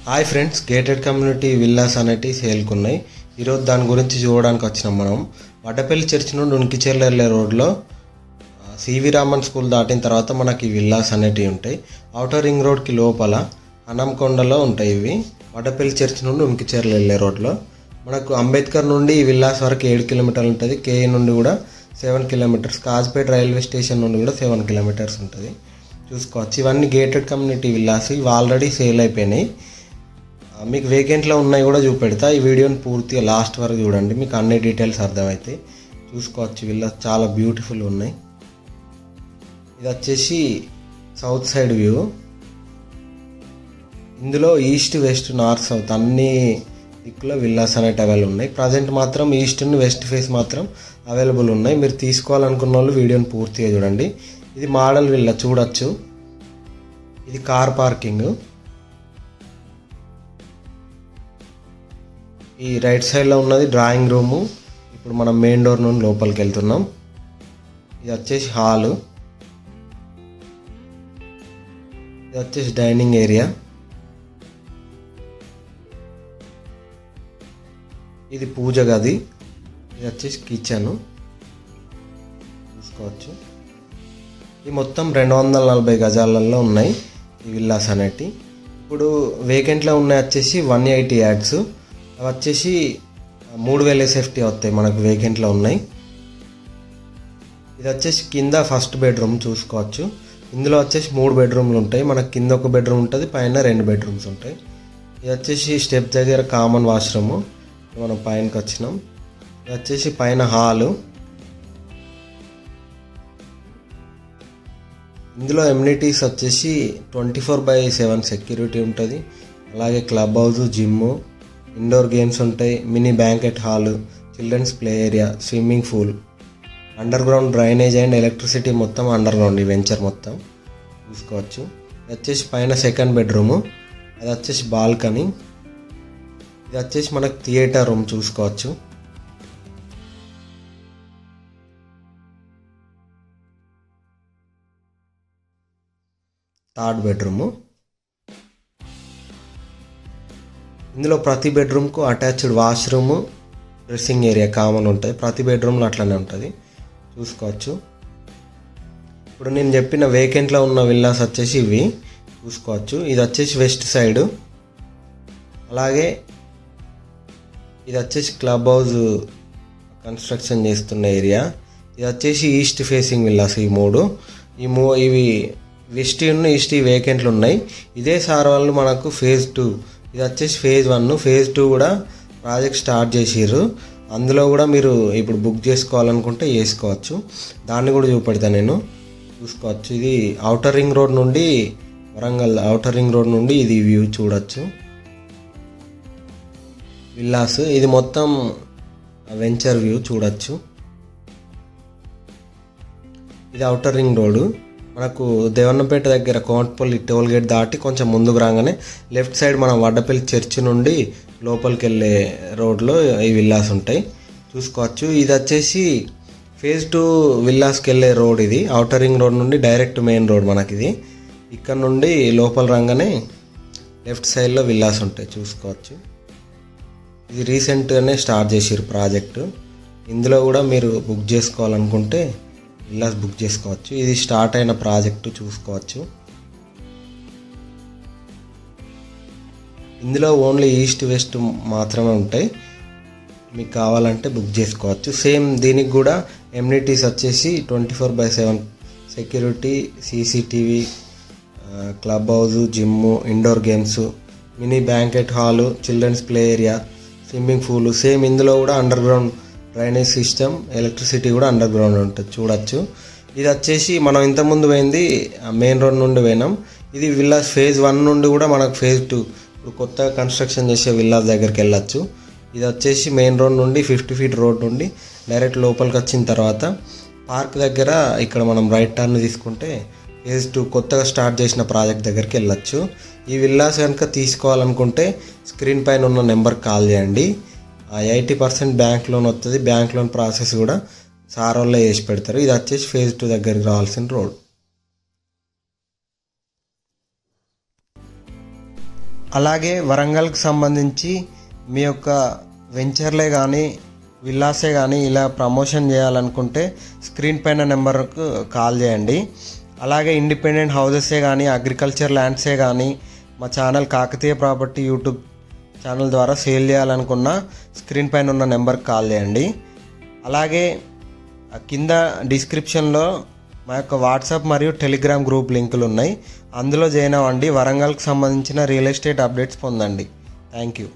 Hi friends, gated community villas అనేటి సేల్కున్నాయి. ఈరోజు దాని గురించి చూడడానికి వచ్చినాం. మనం వడ్డపల్లి చర్చి నుండి ఉనికిచెర్ల వెళ్ళే రోడ్లో సివి రామన్ స్కూల్ దాటిన తర్వాత మనకి విల్లాస్ అనేటివి ఉంటాయి. ఔటర్ రింగ్ రోడ్కి లోపల హనంకొండలో ఉంటాయి ఇవి. వడ్డపల్లి చర్చి నుండి ఉనికిచెర్ల వెళ్ళే రోడ్లో మనకు అంబేద్కర్ నుండి ఈ విల్లాస్ వరకు 7 కిలోమీటర్లు ఉంటుంది. కేఈ నుండి కూడా 7 కిలోమీటర్స్, కాజ్పేట్ రైల్వే స్టేషన్ నుండి కూడా 7 కిలోమీటర్స్ ఉంటుంది. చూసుకోవచ్చు. ఇవన్నీ గేటెడ్ కమ్యూనిటీ విల్లాస్. ఇవి ఆల్రెడీ సేల్ అయిపోయినాయి. మీకు వేకెంట్లో ఉన్నాయి కూడా చూపెడతా. ఈ వీడియోని పూర్తిగా లాస్ట్ వరకు చూడండి, మీకు అన్ని డీటెయిల్స్ అర్థమవుతాయి. చూసుకోవచ్చు. విల్లాస్ చాలా బ్యూటిఫుల్ ఉన్నాయి. ఇది వచ్చేసి సౌత్ సైడ్ వ్యూ. ఇందులో ఈస్ట్, వెస్ట్, నార్త్, సౌత్ అన్ని దిక్కులో విల్లాస్ అనేవి అవైలబుల్ ఉన్నాయి. ప్రజెంట్ మాత్రం ఈస్ట్ అండ్ వెస్ట్ ఫేస్ మాత్రం అవైలబుల్ ఉన్నాయి. మీరు తీసుకోవాలనుకున్న వాళ్ళు వీడియోని పూర్తిగా చూడండి. ఇది మోడల్ విల్లా చూడొచ్చు. ఇది కార్ పార్కింగ్. ఈ రైట్ సైడ్లో ఉన్నది డ్రాయింగ్ రూము. ఇప్పుడు మనం మెయిన్ డోర్ నుండి లోపలికి వెళ్తున్నాం. ఇది వచ్చేసి హాలు. ఇది వచ్చేసి డైనింగ్ ఏరియా. ఇది పూజ గది. ఇది వచ్చేసి కిచెన్. చూసుకోవచ్చు. ఈ మొత్తం 240 గజాలలో ఉన్నాయి ఈ విల్లాస్ అనేటి. ఇప్పుడు వేకెంట్లో ఉన్నాయి వచ్చేసి 180 యాడ్స్. అవి వచ్చేసి 3000 SFT వస్తాయి మనకు వేకెంట్లో ఉన్నాయి. ఇది వచ్చేసి కింద ఫస్ట్ బెడ్రూమ్. చూసుకోవచ్చు. ఇందులో వచ్చేసి 3 బెడ్రూమ్లు ఉంటాయి. మనకు కింద ఒక బెడ్రూమ్ ఉంటుంది, పైన 2 బెడ్రూమ్స్ ఉంటాయి. ఇది వచ్చేసి స్టెప్ దగ్గర కామన్ వాష్రూమ్. మనం పైనకి వచ్చినాం. ఇది వచ్చేసి పైన హాలు. ఇందులో ఎమ్యూనిటీస్ వచ్చేసి 24/7 సెక్యూరిటీ ఉంటుంది. అలాగే club house, gym, indoor games ఉంటాయి, mini banquet hall, children's play area, swimming pool, underground drainage and electricity మొత్తం అండర్ గ్రౌండ్ ఈ వెంచర్ మొత్తం. చూసుకోవచ్చు. ఇది వచ్చేసి పైన సెకండ్ బెడ్రూము. అది వచ్చేసి బాల్కనీ. ఇది వచ్చేసి మనకు థియేటర్ రూమ్. చూసుకోవచ్చు. Third bedroom. ఇందులో ప్రతి బెడ్రూమ్కు attached washroom, dressing area common ఉంటుంది. ప్రతి బెడ్రూమ్లో అట్లనే ఉంటుంది. చూసుకోవచ్చు. ఇప్పుడు నేను చెప్పిన వేకెంట్లో ఉన్న విల్లాస్ వచ్చేసి ఇవి. చూసుకోవచ్చు. ఇది వచ్చేసి వెస్ట్ సైడ్. అలాగే ఇది వచ్చేసి క్లబ్ హౌస్ కన్స్ట్రక్షన్ చేస్తున్న ఏరియా. ఇది వచ్చేసి ఈస్ట్ ఫేసింగ్ విల్లాస్. ఇవి వెస్ట్ ఈస్ట్ వేకెంట్లు ఉన్నాయి. ఇదే సార్ వాళ్ళు మనకు ఫేజ్ 2, ఇది వచ్చేసి ఫేజ్ 1. ఫేజ్ 2 కూడా ప్రాజెక్ట్ స్టార్ట్ చేసిర్రు. అందులో కూడా మీరు ఇప్పుడు బుక్ చేసుకోవాలనుకుంటే చేసుకోవచ్చు. దాన్ని కూడా చూపెడతాను నేను. చూసుకోవచ్చు. ఇది ఔటర్ రింగ్ రోడ్ నుండి వరంగల్ ఔటర్ రింగ్ రోడ్ నుండి ఇది వ్యూ చూడొచ్చు. విల్లాస్ ఇది మొత్తం వెంచర్ వ్యూ చూడొచ్చు. ఇది ఔటర్ రింగ్ రోడ్. మనకు దేవన్నపేట దగ్గర కోమట్పల్లి టోల్ గేట్ దాటి కొంచెం ముందుకు రాగానే లెఫ్ట్ సైడ్ మనం వడ్డపల్లి చర్చి నుండి లోపలికి వెళ్ళే రోడ్లో ఈ విల్లాస్ ఉంటాయి. చూసుకోవచ్చు. ఇది వచ్చేసి ఫేజ్ 2 విల్లాస్కి వెళ్ళే రోడ్. ఇది ఔటర్ రింగ్ రోడ్ నుండి డైరెక్ట్ మెయిన్ రోడ్ మనకిది. ఇక్కడ నుండి లోపల రాగానే లెఫ్ట్ సైడ్లో విల్లాస్ ఉంటాయి. చూసుకోవచ్చు. ఇది రీసెంట్గానే స్టార్ట్ చేసిర్రు ప్రాజెక్టు. ఇందులో కూడా మీరు బుక్ చేసుకోవాలనుకుంటే విల్లాస్ బుక్ చేసుకోవచ్చు. ఇది స్టార్ట్ అయిన ప్రాజెక్టు. చూసుకోవచ్చు. ఇందులో ఓన్లీ ఈస్ట్ వెస్ట్ మాత్రమే ఉంటాయి. మీకు కావాలంటే బుక్ చేసుకోవచ్చు. సేమ్ దీనికి కూడా ఎమ్యూనిటీస్ వచ్చేసి 24/7 security, CCTV, club house, gym, indoor games, mini banquet hall, children's play area, swimming pool. Same ఇందులో కూడా underground drainage system, electricity కూడా అండర్ గ్రౌండ్ ఉంటుంది. చూడొచ్చు. ఇది వచ్చేసి మనం ఇంతకుముందు పోయింది మెయిన్ రోడ్ నుండి పోయినాం. ఇది విల్లాస్ ఫేజ్ 1 నుండి కూడా మనకు ఫేజ్ 2 ఇప్పుడు కొత్తగా కన్స్ట్రక్షన్ చేసే విల్లాస్ దగ్గరికి వెళ్ళచ్చు. ఇది వచ్చేసి మెయిన్ రోడ్ నుండి 50 ఫీట్ రోడ్ నుండి డైరెక్ట్ లోపలికి వచ్చిన తర్వాత పార్క్ దగ్గర ఇక్కడ మనం రైట్ టర్న్ తీసుకుంటే ఫేజ్ 2 కొత్తగా స్టార్ట్ చేసిన ప్రాజెక్ట్ దగ్గరికి వెళ్ళచ్చు. ఈ విల్లాస్ కనుక తీసుకోవాలనుకుంటే స్క్రీన్ పైన ఉన్న నెంబర్కి కాల్ చేయండి. 80% బ్యాంక్ లోన్ వస్తుంది. బ్యాంక్ లోన్ ప్రాసెస్ కూడా సార్ వాళ్ళే చేసి పెడతారు. ఇది వచ్చేసి ఫేజ్ 2 దగ్గరికి రావాల్సిన రోడ్. అలాగే వరంగల్కి సంబంధించి మీ యొక్క వెంచర్లే కానీ విల్లాసే కానీ ఇలా ప్రమోషన్ చేయాలనుకుంటే స్క్రీన్ పైన నెంబర్కు కాల్ చేయండి. అలాగే ఇండిపెండెంట్ హౌసెసే కానీ అగ్రికల్చర్ ల్యాండ్సే కానీ మా channel Kakatiya property YouTube channel ద్వారా సేల్ చేయాలనుకున్న స్క్రీన్ పైన ఉన్న నెంబర్కి కాల్ చేయండి. అలాగే కింద డిస్క్రిప్షన్లో మా యొక్క వాట్సాప్ మరియు టెలిగ్రామ్ గ్రూప్ లింకులు ఉన్నాయి. అందులో జాయిన్ అవ్వండి. వరంగల్కి సంబంధించిన రియల్ ఎస్టేట్ అప్డేట్స్ పొందండి. Thank you.